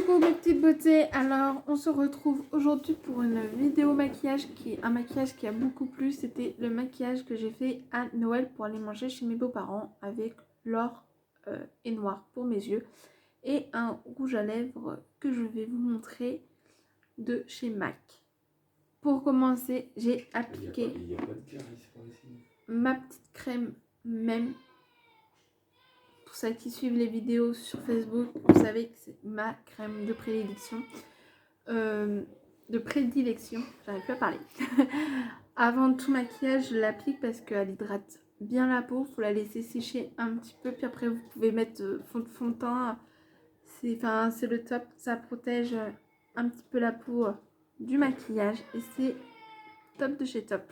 Coucou mes petites beautés, alors on se retrouve aujourd'hui pour une vidéo maquillage un maquillage qui a beaucoup plu. C'était le maquillage que j'ai fait à Noël pour aller manger chez mes beaux-parents avec l'or et noir pour mes yeux et un rouge à lèvres que je vais vous montrer de chez MAC. Pour commencer, j'ai appliqué ma petite crème même. Pour celles qui suivent les vidéos sur Facebook, vous savez que c'est ma crème de prédilection. J'arrive plus à parler. Avant tout maquillage, je l'applique parce qu'elle hydrate bien la peau. Il faut la laisser sécher un petit peu. Puis après, vous pouvez mettre fond de teint. C'est le top. Ça protège un petit peu la peau du maquillage. Et c'est top de chez top.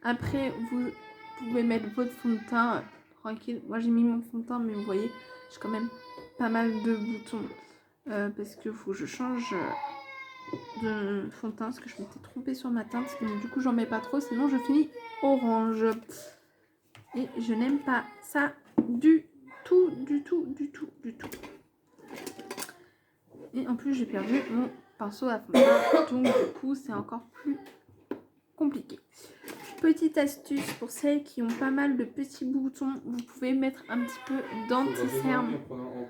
Après, vous pouvez mettre votre fond de teint tranquille. Moi, j'ai mis mon fond de teint, mais vous voyez, j'ai quand même pas mal de boutons. Parce qu'il faut que je change de fond de teint. Parce que je m'étais trompée sur ma teinte. Donc, du coup, j'en mets pas trop. Sinon, je finis orange. Et je n'aime pas ça du tout. Et en plus, j'ai perdu mon pinceau à fond de teint. Donc, du coup, c'est encore plus compliqué. Petite astuce pour celles qui ont pas mal de petits boutons, vous pouvez mettre un petit peu d'anti-cerne.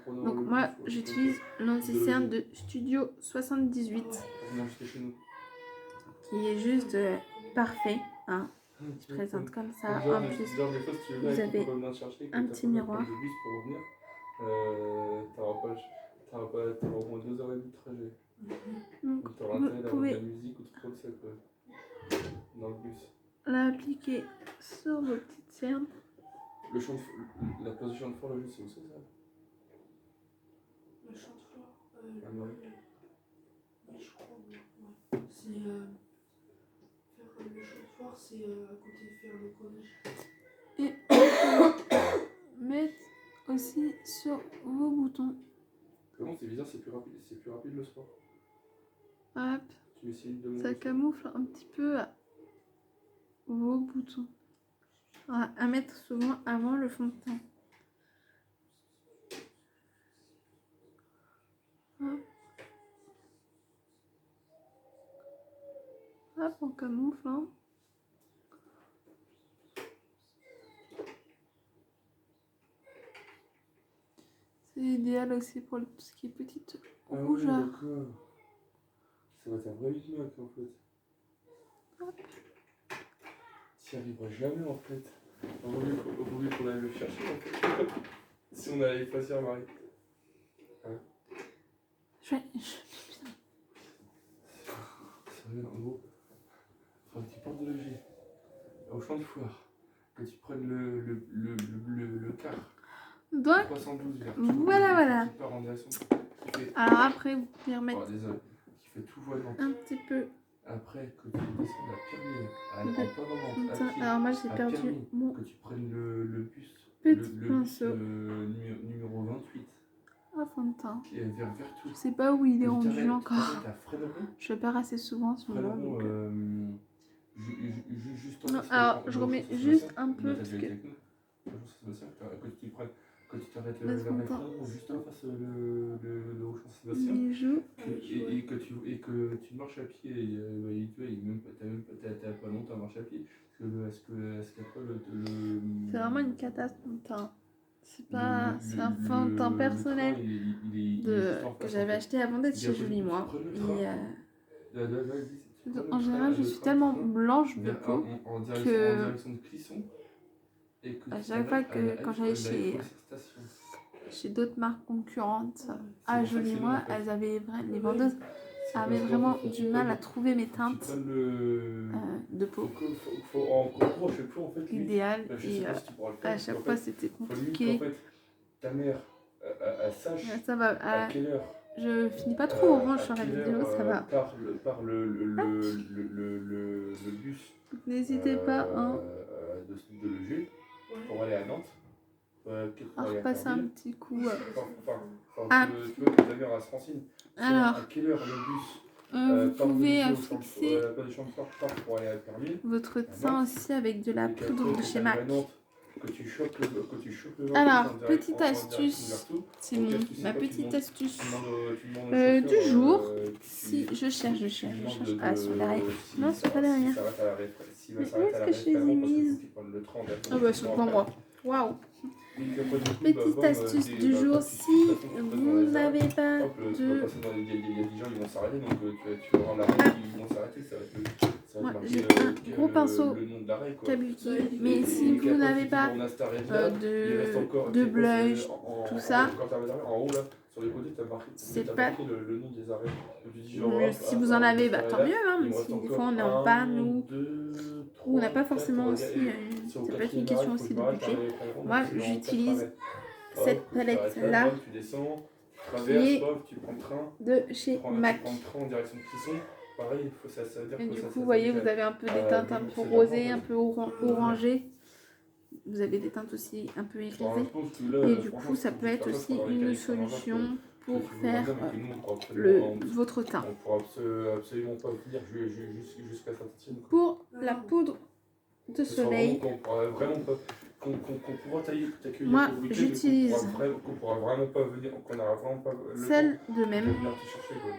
Donc moi j'utilise l'anti-cerne de Studio 78 qui est juste parfait, hein. Je présente comme ça. En plus vous avez un petit miroir. T'auras au moins 2h30 de trajet. Donc vous pouvez dans le bus. L'appliquer sur vos petites cernes. La place du champ de fleurs, le jeu, c'est où ça? Le champ de fleurs oui, je crois, ouais. C'est le champ de fleurs, c'est à côté de faire le collège. Et mettre aussi sur vos boutons. Comment c'est bizarre, c'est plus rapide le soir. Hop. Tu essayes de ça camoufle un petit peu vos boutons. À mettre souvent avant le fond de teint. Hop. Hop, on camoufle. Hein. C'est idéal aussi pour tout ce qui est petite rougeur. Oui, ça va être un vrai Mac en fait. Hop. Tu n'y arriveras jamais en fait. Au lieu qu'on aille le chercher en fait. Si on allait pas sur Marie. Hein? Sérieux, en gros, faudrait que tu portes de loger au champ de foire, que tu prennes le car. Donc, 312 vers voilà. Qui part en direction. Alors après, vous pouvez remettre qui fait tout volant. un petit peu. Après, que tu descendes à Pyrénées, alors moi j'ai perdu mon que tu prennes le bus, petit pinceau. numéro 28. À fond de teint. Vers tout. Je sais pas où il est rendu encore. Je le perds assez souvent en ce moment. Non, alors je remets juste un peu parce que quand tu t'arrêtes la référence juste en face le haut champ Sébastien et que tu marches à pied t'as pas longtemps à marcher à pied est-ce qu'il y a pas c'est vraiment une catastrophe. C'est pas c'est un fond de teint personnel que j'avais acheté avant d'être chez Julie moi. En général je suis tellement blanche de peau que à chaque fois que quand j'allais chez d'autres marques concurrentes à Jolie moi, les vendeuses avaient vraiment du mal à trouver mes teintes de peau idéales et à chaque fois c'était compliqué. Ta mère sache ça va, à quelle heure je finis pas trop orange sur la vidéo, ça va. Par le bus. N'hésitez pas hein. De loger pour aller à Nantes. À repasser un petit coup. Tu veux que ta mère se renseigne. Alors, à quelle heure le bus vous pouvez fixer pour aller à votre teint aussi avec de la poudre de chez MAC. que tu chopes le Alors, en direct- petite en direction astuce, vers tout. c'est Donc, mon, qu'est-ce que c'est ma quoi, tu petite demandes- astuce tu demandes au du chauffeur, jour. tu- Si je cherche, tu demandes Ah, c'est derrière. si Non, c'est pas derrière. s'il s'arrête à la s'il va Mais s'arrêter où à la est-ce que je les ai référence, parce qu'il mises? faut qu'il prenne le train en Ah bah, c'est devant moi. Waouh. Donc, après, du coup, Petite bam, astuce des- du bah, jour, quand tu- si de toute façon, tu passes dans vous les arrêts, n'avez pas hop, tu vas de... passer dans il y a des gens, ils vont s'arrêter, donc tu vas voir l'arrêt, ils vont s'arrêter, ça va être Moi, marqué, j'ai un gros pinceau le nom de l'arrêt, quoi. Kabuki, Et mais Et si qu'après, vous n'avez tu dis, pas bon, on a cet arrêt-là, il reste encore, de tu sais quoi, blush, c'est tout ça, quand t'arrives d'arrêt, en haut, là, sur les côtés, c'est t'as pas... marqué le nom des arrêts. Donc, tu dis, genre, Mais hop, si hop, vous en hop, avez, cet bah tant arrêt-là, mieux, hein, il mais me reste si des encore fois on est en 1, bas, nous, 2, ou on n'a 3, pas forcément 4, aussi, c'est au ça peut être une quatrième question arrêt, faut aussi que je de m'arrête budget. par les référents, Moi, donc c'est dans quatre j'utilise arrêts. cette Hop, tu t'arrêtes palette-là tu descends, tu qui traverses, est hop, tu prends le train, de chez tu Mac. prends le train en direction de Clisson. Pareil, ça veut dire Et que du ça coup, vous voyez, vous avez un peu des teintes un peu rosées, un peu orangées. Vous avez des teintes aussi un peu irisées. Et du coup, ça peut être aussi une solution pour faire votre teint. On pourra absolument pas venir jusqu'à Saint-Etienne. Pour la poudre de soleil, Qu'on pourra vraiment pas. Qu'on pourra t'accueillir moi pour le week-end, j'utilise qu'on pourra vraiment pas venir, qu'on n'aura vraiment pas le celle temps de même. venir te chercher, quoi.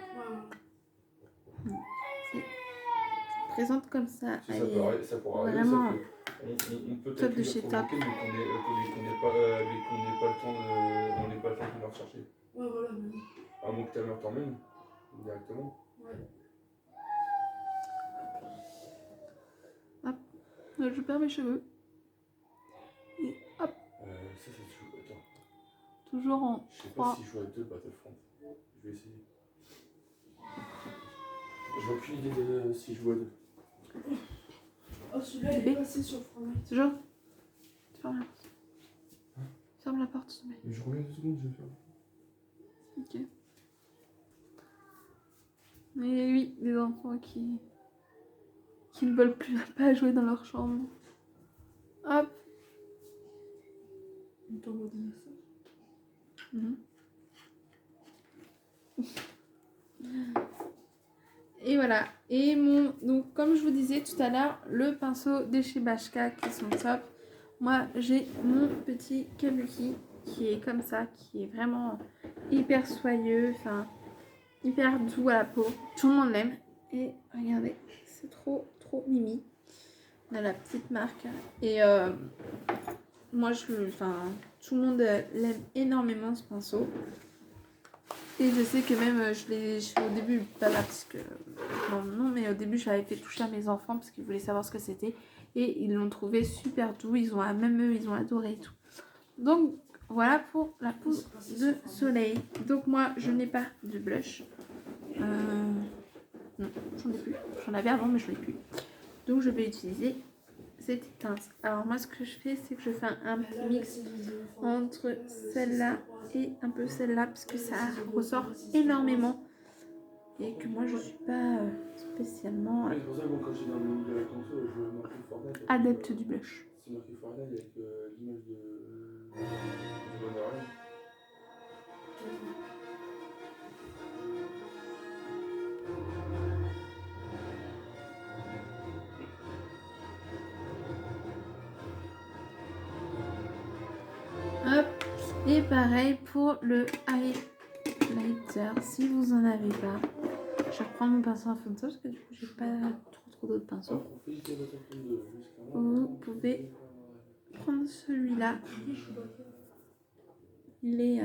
Présente comme ça. Si Elle est ça pourra arriver, vraiment on peut top de t'accueillir chez pour top. le week-end, mais qu'on n'ait pas le temps de venir te chercher. Ouais, voilà, mais... À moins que ta mère t'emmène directement. Hop, je perds mes cheveux. Et hop, Ça c'est toujours. Attends. toujours en Je sais 3. pas si je joue à 2 Battlefront. Je vais essayer. J'ai aucune idée de si je joue à 2. Oh, celui-là, il est passé sur Fortnite. Toujours. Ferme la porte. Ferme la porte, s'il te plaît. Mais je reviens 2 secondes, je vais faire. Ok. Et oui, des enfants qui ne veulent plus pas jouer dans leur chambre. Hop. On t'envoie des messages. Et voilà. Et donc comme je vous disais tout à l'heure, le pinceau de chez Bashka qui sont top. Moi j'ai mon petit Kabuki qui est comme ça, qui est vraiment hyper soyeux, enfin hyper doux à la peau. Tout le monde l'aime. Et regardez, c'est trop mimi. On a la petite marque. Et moi tout le monde l'aime énormément ce pinceau. Et je sais que même, au début, pas là, parce que, non, mais au début, je l'avais fait toucher à mes enfants, parce qu'ils voulaient savoir ce que c'était, et ils l'ont trouvé super doux, même eux, ils ont adoré et tout. Donc, voilà pour la poudre de soleil. Donc, moi, je n'ai pas de blush. Non, j'en ai plus. J'en avais avant, mais je n'en ai plus. Donc, je vais utiliser cette teinte. Alors, moi, ce que je fais, c'est que je fais un petit mix entre celle-là et un peu celle-là parce que ça ressort énormément et que moi je suis pas spécialement C'est pour ça que quand j'étais dans le monde de la console, je marquais Fortnite. adepte du blush. C'est marqué Fortnite avec l'image du bonheur. Hop. Et pareil pour le highlighter, si vous en avez pas, je reprends mon pinceau à fond de parce que du coup j'ai pas trop d'autres pinceaux. Vous pouvez prendre celui-là. Il est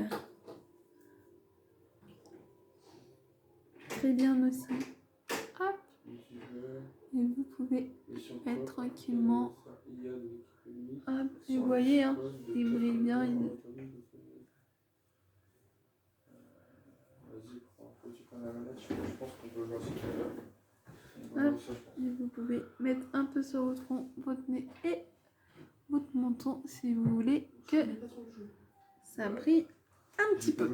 très bien aussi. Hop. Et vous pouvez mettre tranquillement. Hop. Et vous voyez, hein, il brille bien. Hop. Et vous pouvez mettre un peu sur votre front, votre nez et votre menton si vous voulez que ça brille un petit peu.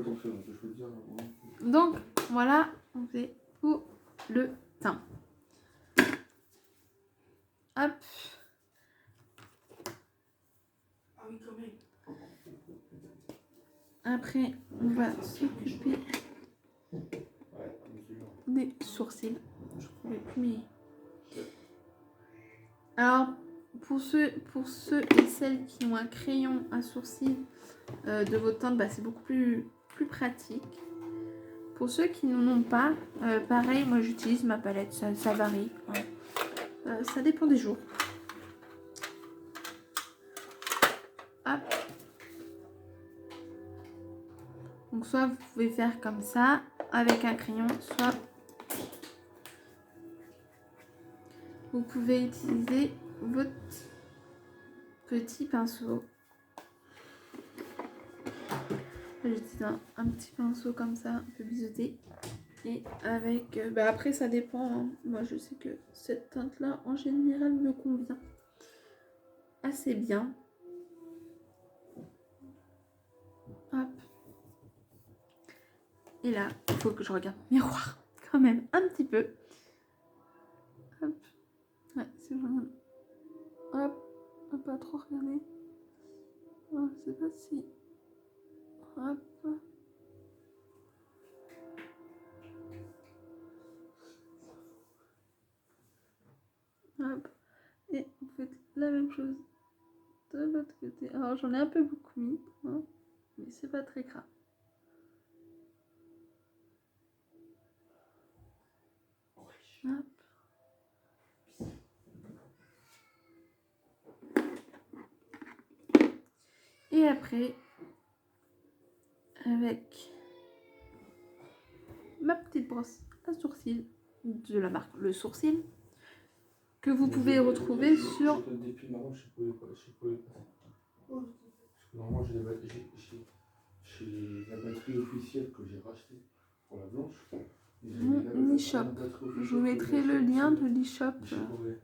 Donc voilà, on fait pour le teint. Hop. Après, on va s'occuper des sourcils. Je ne trouvais plus mes... Alors, pour ceux et celles qui ont un crayon à sourcils de votre teinte, bah, c'est beaucoup plus pratique. Pour ceux qui n'en ont pas, pareil, moi j'utilise ma palette, ça varie. Hein. Ça dépend des jours. Hop. Donc soit vous pouvez faire comme ça, avec un crayon, soit vous pouvez utiliser votre petit pinceau. J'utilise un petit pinceau comme ça, un peu biseauté. Et avec... bah après ça dépend, hein. Moi je sais que cette teinte là en général me convient assez bien. Hop. Et là, il faut que je regarde le miroir quand même un petit peu. Hop. Ouais, c'est vraiment... Hop. On va pas trop regarder. Oh, je sais pas si... Hop. Hop. Et vous faites la même chose de l'autre côté. Alors j'en ai un peu beaucoup mis, hein, mais c'est pas très grave. Hop. Et après, avec ma petite brosse à sourcils de la marque Le Sourcil, que vous pouvez retrouver sur... Des plis marrons, je pouvais pas. Parce que normalement, j'ai la batterie officielle que j'ai rachetée pour la blanche. Mon e-shop. Je vous mettrai le lien de l'e-shop. J'ai retrouvé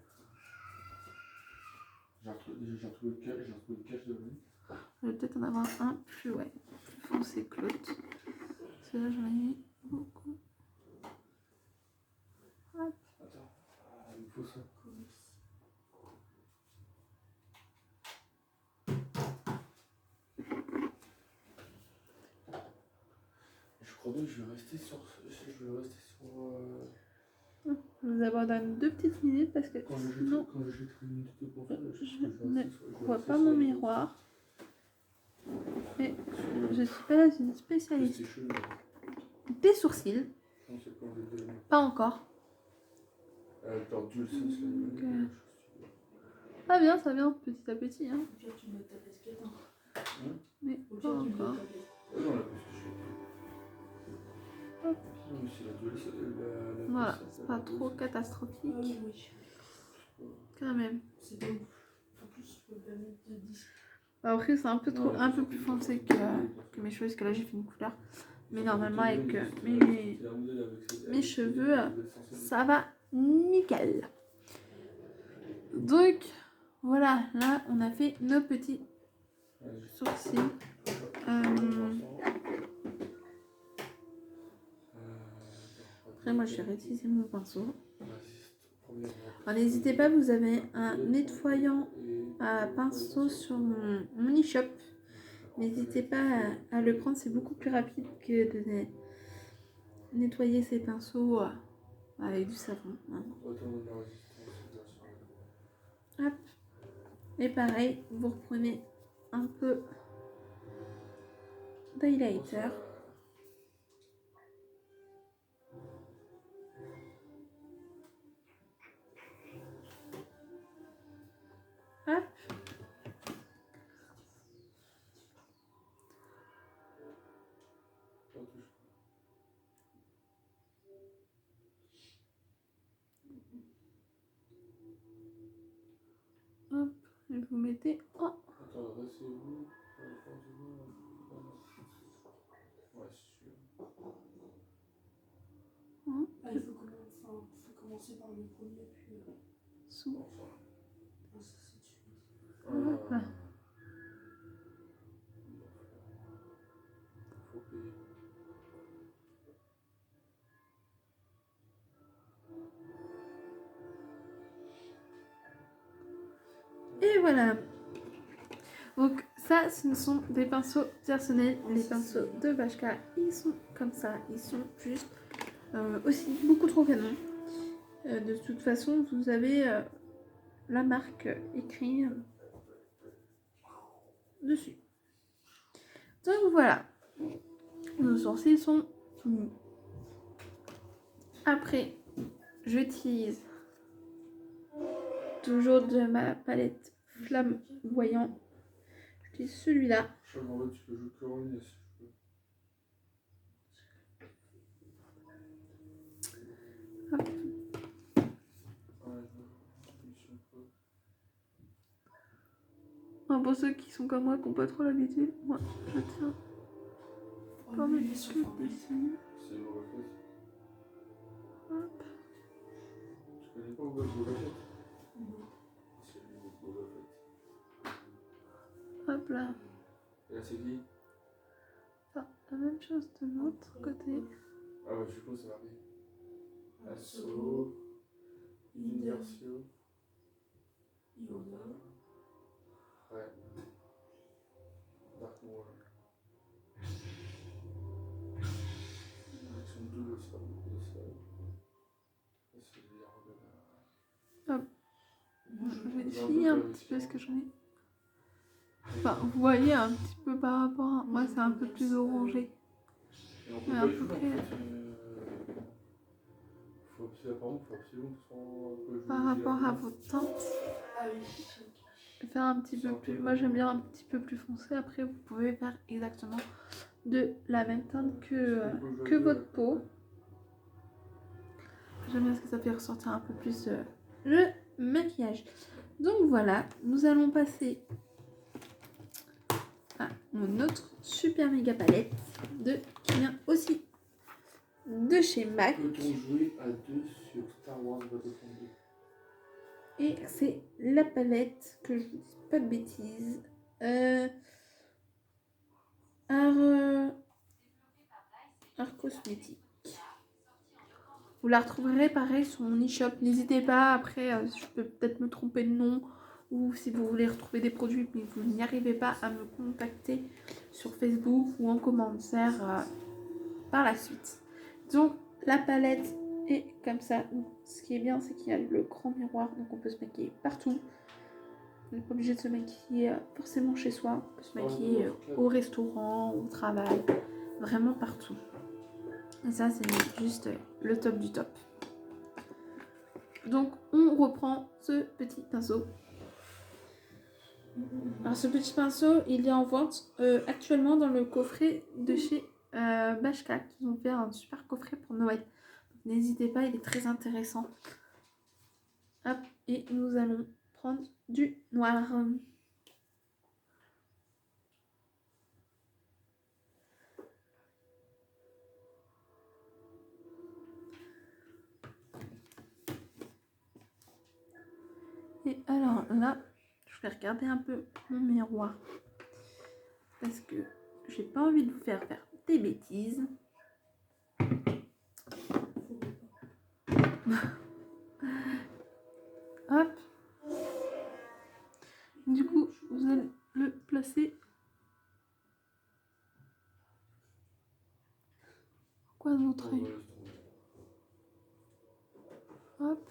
le cache de lui. Je vais peut-être en avoir un plus foncé que l'autre. Celui-là, j'en ai mis beaucoup. Hop. Attends, il me faut ça. Je crois bien que je vais rester sur... Je vous abandonne 2 petites minutes parce que sinon je je ne vois pas mon miroir. Et je suis pas une spécialiste des sourcils. Pas encore. Ça vient petit à petit. Hein. Mais pas encore. Hop. Voilà, c'est pas trop catastrophique. Quand même. Après c'est un peu plus foncé que mes cheveux, parce que là j'ai fait une couleur. Mais normalement avec mes cheveux, ça va nickel. Donc voilà, là on a fait nos petits sourcils. Après moi je vais réutiliser mon pinceau. Alors n'hésitez pas, vous avez un nettoyant à pinceau sur mon e-shop. N'hésitez pas à le prendre, c'est beaucoup plus rapide que de nettoyer ses pinceaux avec du savon. Hein. Hop. Et pareil, vous reprenez un peu d'highlighter. Hop. Hop. Et vous mettez en... Attends, restez-vous. Ouais, sûr. Il faut commencer par le premier, puis... Sous. Ça, c'est dessus. Hop. Faut payer. Et voilà. Donc ça, ce sont des pinceaux personnels. Les pinceaux de Vashka, ils sont comme ça. Ils sont juste aussi beaucoup trop canons. De toute façon, vous avez la marque écrit dessus. Donc voilà, nos sourcils sont finis. Après, j'utilise toujours de ma palette flamboyant. J'utilise celui-là. Je suis en mode, tu peux jouer que en ligne si tu veux. Hop. Ouais, je suis un peu. Enfin, pour ceux qui sont comme moi, qui n'ont pas trop l'habitude, moi je tiens pas mettre que dessus. C'est Boba Fett. Hop. Tu connais pas Boba Fett? C'est lui, Boba Fett. Hop là. Et là, c'est qui? Ah, la même chose de l'autre côté. Ah ouais, je suppose que ça va arriver. Solo, Inertio, Yoda. ouais. Dark Maul. Ils sont deux, ça. C'est les Argonauts. Hop. Je vérifie un petit peu ce que j'en ai. Enfin, vous voyez un petit peu par rapport à moi, c'est un peu plus orangé. Et on peut Mais pas à y peu jouer en près. fait. Faut absolument, que Par rapport à vos teintes, Ah oui. faire un petit peu plus. Moi j'aime bien un petit peu plus foncé. Après, vous pouvez faire exactement de la même teinte que votre peau. J'aime bien parce que ça fait ressortir un peu plus le maquillage. Donc voilà, nous allons passer à mon autre super méga palette qui vient aussi de chez MAC. Peut-on jouer à deux sur Star Wars Battlefront 2? Et c'est la palette, que je vous dise pas de bêtises. Art cosmétique. Vous la retrouverez pareil sur mon e-shop. N'hésitez pas, après je peux peut-être me tromper de nom. Ou si vous voulez retrouver des produits mais vous n'y arrivez pas, à me contacter sur Facebook ou en commentaire par la suite. Donc la palette est comme ça. Ce qui est bien, c'est qu'il y a le grand miroir, donc on peut se maquiller partout. On n'est pas obligé de se maquiller forcément chez soi. On peut se maquiller au restaurant, au travail, vraiment partout. Et ça, c'est juste le top du top. Donc on reprend ce petit pinceau. Alors ce petit pinceau, il est en vente actuellement dans le coffret de chez Bashka, qui ont fait un super coffret pour Noël. N'hésitez pas, il est très intéressant. Hop, et nous allons prendre du noir. Et alors là, je vais regarder un peu mon miroir. Parce que j'ai pas envie de vous faire des bêtises. Hop. Du coup, vous allez le placer. Quoi d'autre? Hop.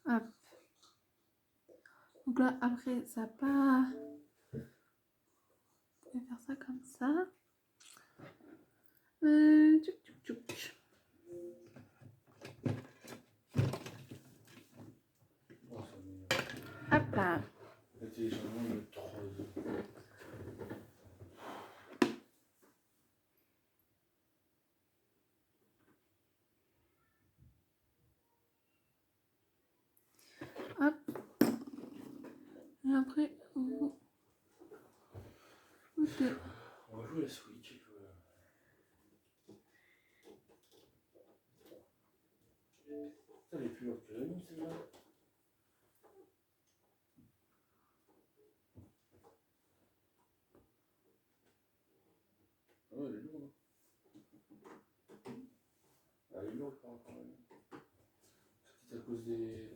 Hop. Donc là, après, ça part. Je vais faire ça comme ça. Tchouk, tchouk, tchouk. Hop là. Le téléchargement de 3 heures. Hop. Et après, vous... Ok. On va jouer à la Switch. Elle est plus lourde que la mienne, celle-là. Ah ouais, elle est lourde. Elle est lourde par rapport à la mienne. C'est à cause des...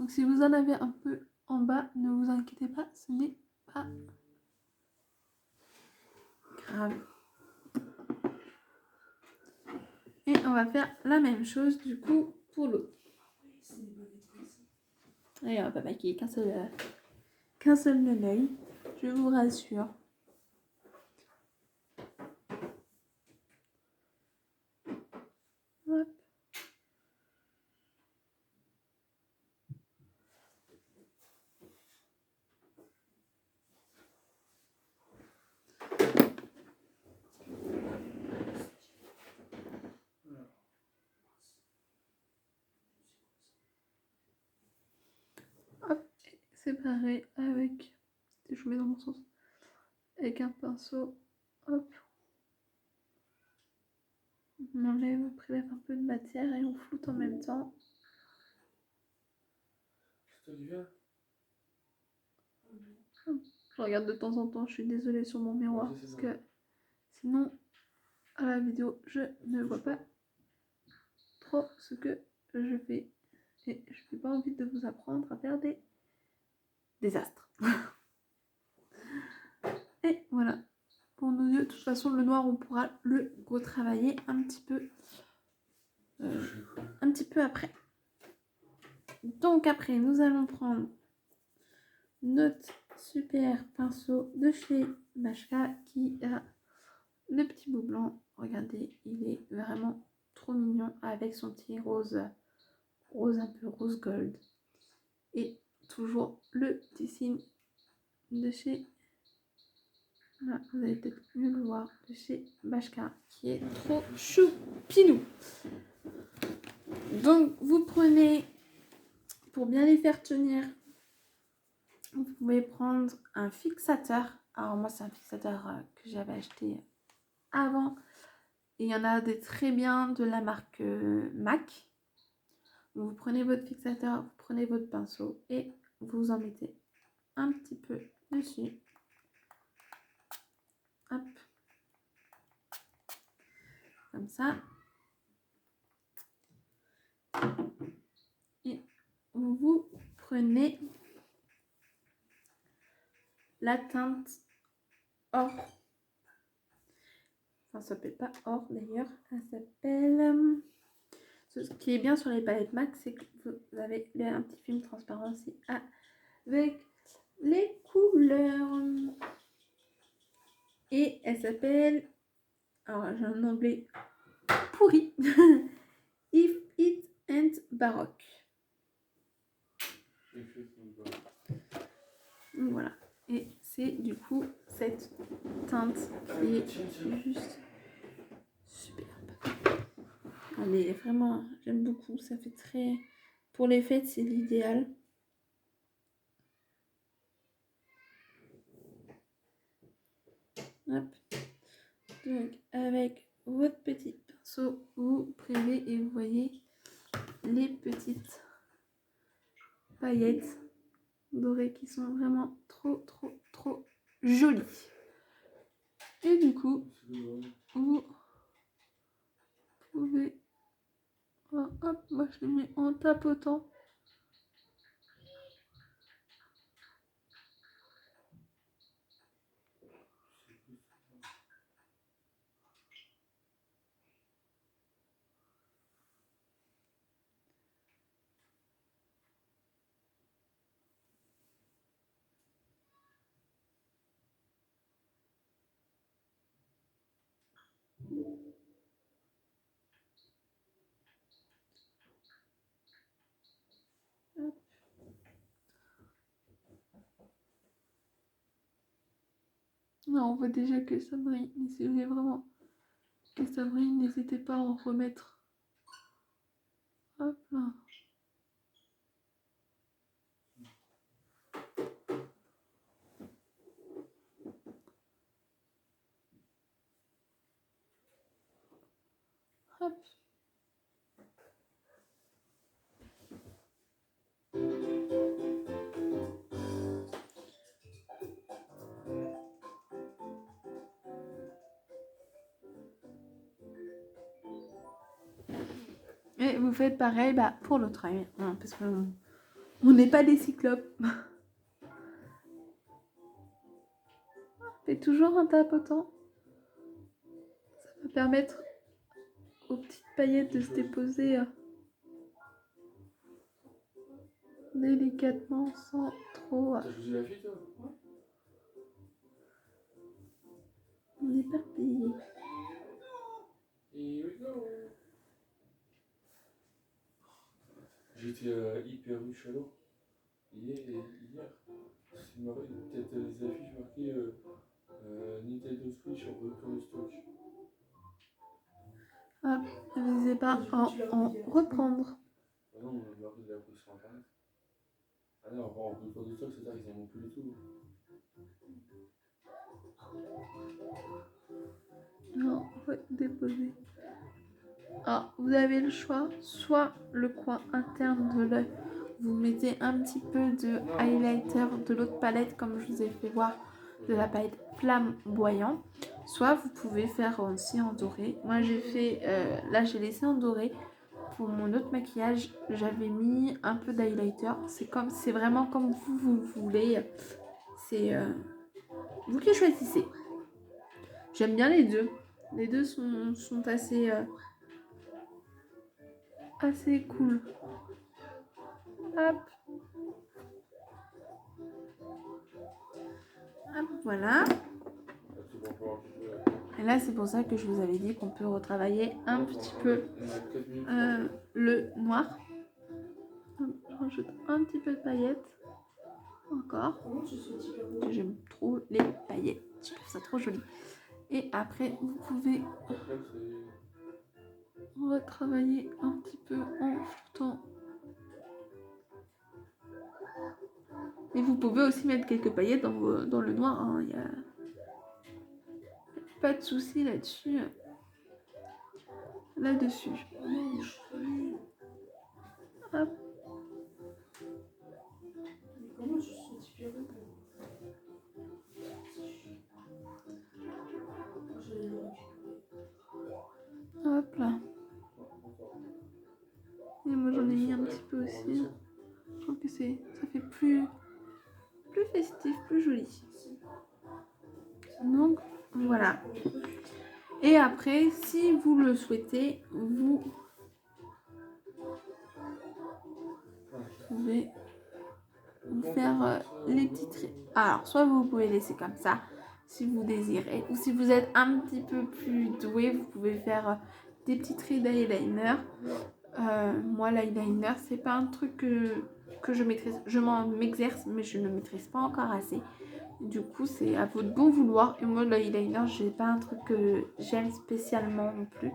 Donc si vous en avez un peu en bas, ne vous inquiétez pas, ce n'est pas grave. Et on va faire la même chose du coup pour l'autre. Et on va pas maquiller qu'un seul de l'œil, je vous rassure. Hop. Hop, c'est pareil avec, je vous mets dans mon sens, avec un pinceau, hop, on enlève, on prélève un peu de matière et on floute en même temps. Je regarde de temps en temps, je suis désolée sur mon miroir parce que sinon à la vidéo je ne vois pas trop ce que je fais et je n'ai pas envie de vous apprendre à faire des désastres. Et voilà, pour nos yeux, de toute façon le noir on pourra le retravailler un petit peu après. Donc après nous allons prendre notre super pinceau de chez Bashka qui a le petit bout blanc. Regardez, il est vraiment trop mignon avec son petit rose un peu rose gold. Et toujours le petit signe de chez, là, vous allez peut-être mieux le voir, de chez Bashka qui est trop choupinou. Donc vous prenez, pour bien les faire tenir, vous pouvez prendre un fixateur. Alors moi c'est un fixateur que j'avais acheté avant. Et il y en a des très bien de la marque MAC. Vous prenez votre fixateur, vous prenez votre pinceau et vous en mettez un petit peu dessus. Hop. Comme ça. Et vous prenez la teinte or. Enfin, ça s'appelle pas or d'ailleurs. Elle s'appelle... Ce qui est bien sur les palettes MAC, c'est que vous avez un petit film transparent aussi avec les couleurs. Et elle s'appelle... Alors, j'ai un anglais pourri. If It and Baroque. Voilà. Et c'est du coup cette teinte qui est juste superbe. Elle est vraiment... J'aime beaucoup. Ça fait très... Pour les fêtes, c'est l'idéal. Hop. Donc, avec votre petit pinceau, vous prélevez et vous voyez les petites paillettes dorées qui sont vraiment trop jolies. Et du coup, vous pouvez... Oh, hop, moi je les mets en tapotant. Hop. Non, on voit déjà que ça brille. Mais si vous voulez vraiment que ça brille, n'hésitez pas à en remettre. Hop là. Hop. Et vous faites pareil pour l'autre œil. Hein, parce qu'on On n'est pas des cyclopes. Fais toujours en tapotant. Ça va permettre aux petites paillettes de se déposer délicatement sans trop T'as choisi la fille, toi? éparpiller. Here we go. J'étais hyper ruche à l'eau. Hier. C'est marrant, peut-être les affiches marquées Nintendo Switch en retour de stock. Hop, n'hésitez pas à en reprendre. Ah non, on a marqué de la prise sur internet. Ah non, en retour de stock, c'est-à-dire qu'ils en ont plus du tout. Non, faut déposer. Alors, vous avez le choix, soit le coin interne de l'œil, vous mettez un petit peu de highlighter de l'autre palette, comme je vous ai fait voir, de la palette flamboyant, soit vous pouvez faire aussi en doré. Moi j'ai fait, là j'ai laissé en doré. Pour mon autre maquillage, j'avais mis un peu d'highlighter. C'est vraiment comme vous voulez. C'est vous qui choisissez. J'aime bien les deux. Les deux sont assez cool. Hop. Hop, voilà. Et là, c'est pour ça que je vous avais dit qu'on peut retravailler un petit peu le noir. Je rajoute un petit peu de paillettes. Encore. J'aime trop les paillettes. Je trouve ça trop joli. Et après, vous pouvez retravailler un petit peu en floutant. Et vous pouvez aussi mettre quelques paillettes dans le noir. Hein. Il n'y a pas de souci là-dessus. Là-dessus. Hop. Hop là. Et moi j'en ai mis un petit peu aussi. Je trouve que ça fait plus festif, plus joli. Donc voilà. Et après, si vous le souhaitez, vous pouvez faire les petits traits. Alors, soit vous pouvez laisser comme ça, si vous désirez, ou si vous êtes un petit peu plus doué, vous pouvez faire des petits traits d'eyeliner. Moi, l'eyeliner, c'est pas un truc que je maîtrise. Je m'exerce, mais je ne maîtrise pas encore assez. Du coup, c'est à votre bon vouloir. Et moi, l'eyeliner, j'ai pas un truc que j'aime spécialement non plus.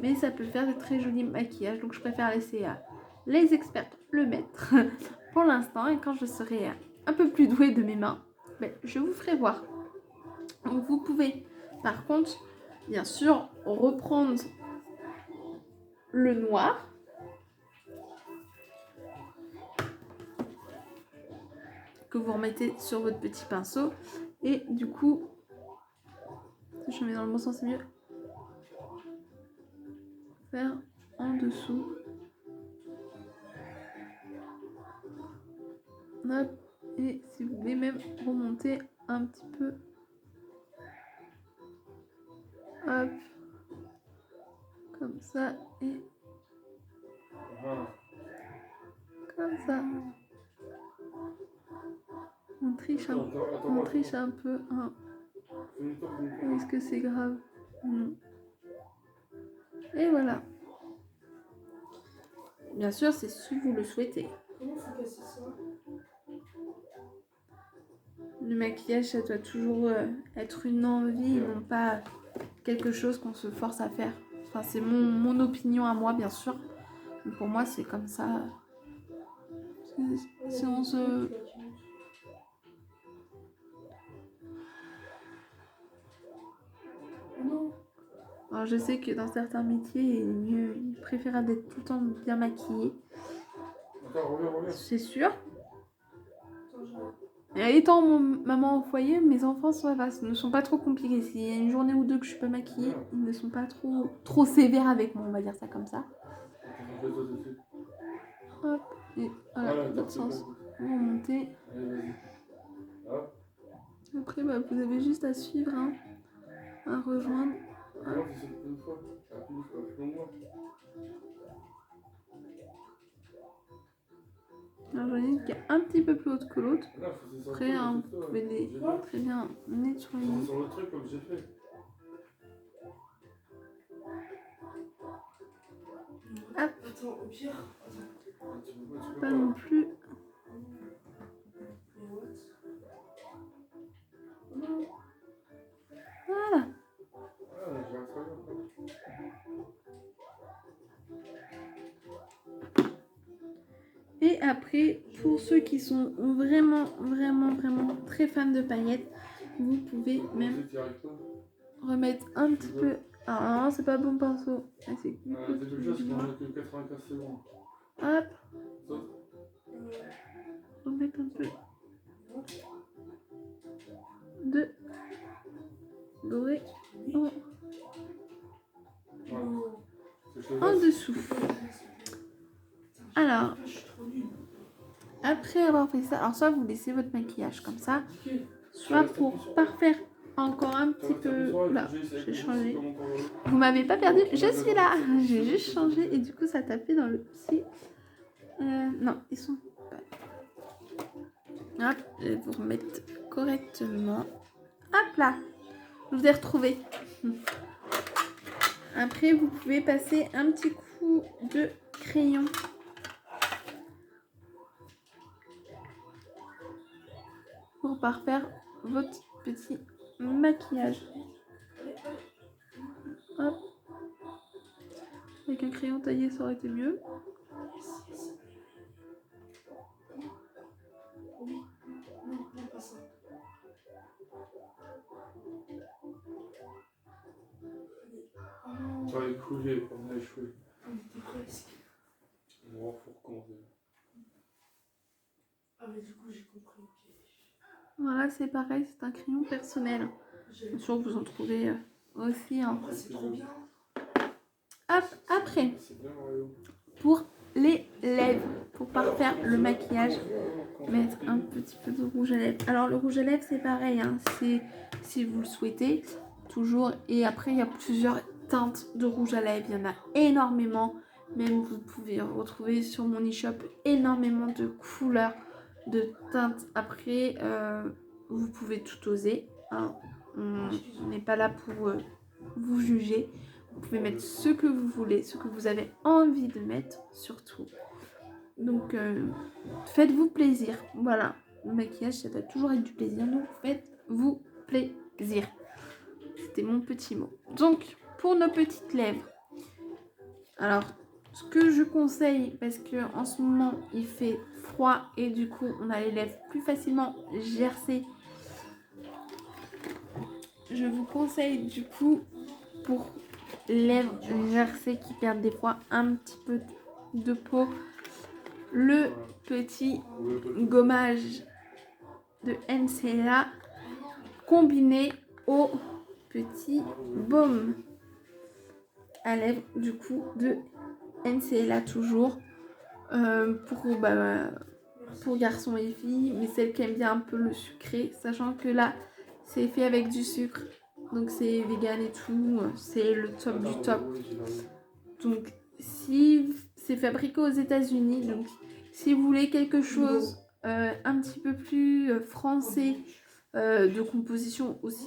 Mais ça peut faire de très jolis maquillages. Donc, je préfère laisser les experts le mettre pour l'instant. Et quand je serai un peu plus douée de mes mains, ben, je vous ferai voir. Donc, vous pouvez, par contre, bien sûr, reprendre le noir. Que vous remettez sur votre petit pinceau. Et du coup, si je mets dans le bon sens, c'est mieux. Faire en dessous. Hop. Et si vous voulez même remonter un petit peu. Hop. Comme ça et comme ça. On triche un peu. Hein. Est-ce que c'est grave? Non. Et voilà. Bien sûr, c'est si vous le souhaitez. Comment faut casser ça? Le maquillage, ça doit toujours être une envie, non pas quelque chose qu'on se force à faire. Enfin, c'est mon opinion à moi, bien sûr. Mais pour moi, c'est comme ça. Si on se... Alors, je sais que dans certains métiers, il est préférable d'être tout le temps bien maquillé. Reviens. C'est sûr. Et étant maman au foyer, mes enfants ne sont pas trop compliqués. S'il y a une journée ou deux que je suis pas maquillée, ils ne sont pas trop sévères avec moi, on va dire ça comme ça. Hop. Et voilà, Voilà, l'autre t'as sens. fait Vous remontez. Allez, vas-y. Hop. Après, bah, vous avez juste à suivre, hein, à rejoindre. Comment tu fais une fois? Appuie plus longuement. Alors, j'en ai une qui est un petit peu plus haute que l'autre. Là, faut descendre Après, hein, tout, vous pouvez les j'ai fait. très bien nettoyer. C'est sur le truc comme j'ai fait. Hop. Attends, au pire. Tu peux Pas non plus. Mais what? Voilà. Ah, j'ai un travail encore. Et après, pour ceux qui sont vraiment très fans de paillettes, vous pouvez même Tu y arrives pas? remettre un petit peu. Ah non, c'est pas bon pinceau. Ah, c'est Début de jeu, c'est qu'on a que 95 secondes. Hop, Saute. remettre un peu de doré Voilà. en dessous. Alors, Je suis trop nulle. après avoir fait ça, alors soit vous laissez votre maquillage comme ça, soit pour parfaire encore un petit peu. Là, j'ai changé. Vous m'avez pas perdu, je suis là. J'ai juste changé et du coup ça tapait dans le petit. Non, ils sont pas. Hop, je vais vous remettre correctement. Hop là, je vous ai retrouvé. Après, vous pouvez passer un petit coup de crayon. Pour parfaire votre petit maquillage. Hop. Avec un crayon taillé, ça aurait été mieux. Oui. Non, non, pas ça. Ça va écouler, on a échoué. On était presque. Bon, faut recommencer. Ah, mais du coup, j'ai compris. Ok. Voilà, c'est pareil, c'est un crayon personnel. Bien sûr, vous en trouvez aussi. Hein. Ah, c'est trop bien. Hop, après, C'est bien, Mario. pour les lèvres, pour parfaire le maquillage, mettre un petit peu de rouge à lèvres. Alors, le rouge à lèvres, c'est pareil, hein, c'est si vous le souhaitez, toujours. Et après, il y a plusieurs teintes de rouge à lèvres, il y en a énormément. Même vous pouvez retrouver sur mon e-shop énormément de couleurs, de teintes. Après, vous pouvez tout oser. Hein. On n'est pas là pour vous juger. Vous pouvez mettre ce que vous voulez, ce que vous avez envie de mettre, surtout. Donc, faites-vous plaisir. Voilà, le maquillage, ça doit toujours être du plaisir. Donc, faites-vous plaisir. C'était mon petit mot. Donc, pour nos petites lèvres. Alors, ce que je conseille, parce que en ce moment, il fait froid et du coup, on a les lèvres plus facilement gercées. Je vous conseille du coup, pour lèvres gercées qui perdent des fois un petit peu de peau, le petit gommage de NCLA combiné au petit baume à lèvres du coup de NCLA toujours pour garçons et filles, mais celles qui aiment bien un peu le sucré, sachant que là c'est fait avec du sucre, donc c'est vegan et tout, c'est le top du top. Donc si c'est fabriqué aux États-Unis, donc si vous voulez quelque chose un petit peu plus français, de composition aussi